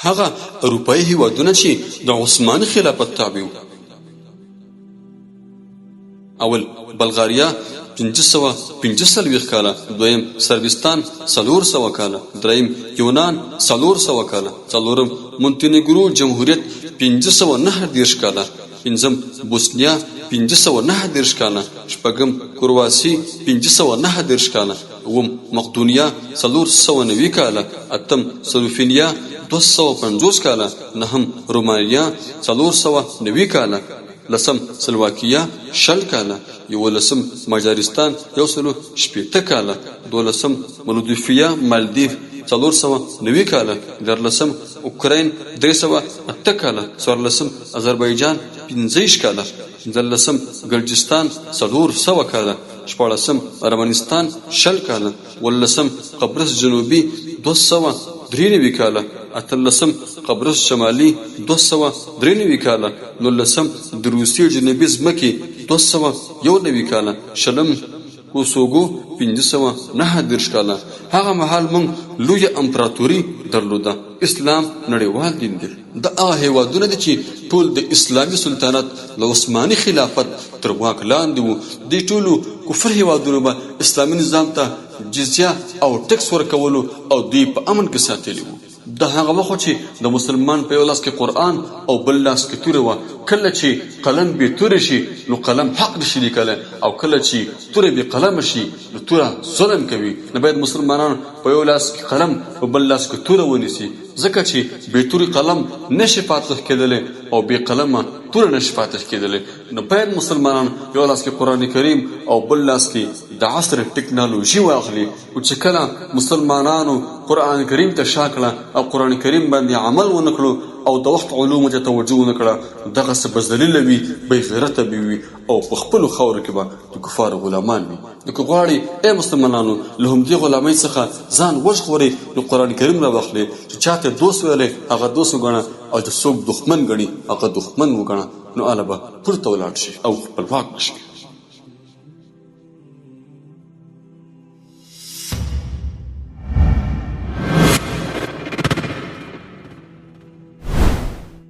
هغه اروپایي هیوادونه چې د عثماني خلافت تابع وو. اول بلغاریا 545 کاله، دویم سربستان 400 کاله، دریم یونان 400 کاله، څلورم مونتینیګرو جمهوریت 549 کاله، پنځم بوسنیا 549 کاله، شپږم کرواسی 549 کاله، اووم مقدونیا 490 کاله، اتم سلوفینیا 250 کاله، نهم رومانیا 490 کاله، لسم سلواکیا 60 کاله، یولسم مجارستان 160 کاله، دولسم مولدوفیا مالدیو 490 کاله، دیارلسم اوکراین 308 کاله، څوارلسم آذربایجان 15 کاله، پنځلسم ګرجستان 400 کاله، شپاړسم ارمنستان 60 کاله، ولسم قبرص جنوبي 293 کاله، اتلسم قبرص شمالي 293 کاله، نولسم د روسیې جنوبي ځمکې 291 کاله، شلم کوسوګو 539 کاله. هغه مهال موږ لویه امپراتوري درلوده. اسلام نړیوال دین دی. د هغه هیوادونه دي چې ټول د اسلامي سلطنت له عثماني خلافت تر واک لاندې وو. دې ټولو کفر هیوادونو به اسلامي نظام ته جزیه او ټکس ورکولو او دوی په امن کې ساتلی وو. د هغه وخت چې د مسلمان په یو لاس کې قرآن او بل لاس کې توره وه، کله چې قلم بې تورې شي نو قلم حق نشي لیکلی، او کله چې توره بې قلمه شي نو توره ظلم کوي. نو باید مسلمانان په یو لاس کې قلم په بل لاس کې توره ونیسي، ځکه چې بې تورې قلم نشي فاتح کېدلی او بې قلمه توره نشي فاتح کېدلی. نو باید مسلمانان یو لاس کې قرآن کریم او بل لاس کې د عصر ټکنالوژي واخلي. او چې کله مسلمانانو قرآن کریم ته شا کړه او قرآن کریم باندې عمل ونه کړو او د وخت علومو ته توجه ونه کړه، دغسې به ذلیله وي، بې غیرته به وي او په خپلو خاورو کې به د کفارو غلامان وي. نو که غواړئ ای مسلمانانو له همدې غلامۍ څخه ځان وژغورئ نو قرآن کریم راواخلئ. چې چاته دوست ویلی هغه دوست وګڼه، او چې څوک دښمن ګڼي هغه دښمن وګڼه، نو هله به پورته ولاړ شي او خپلواک شي.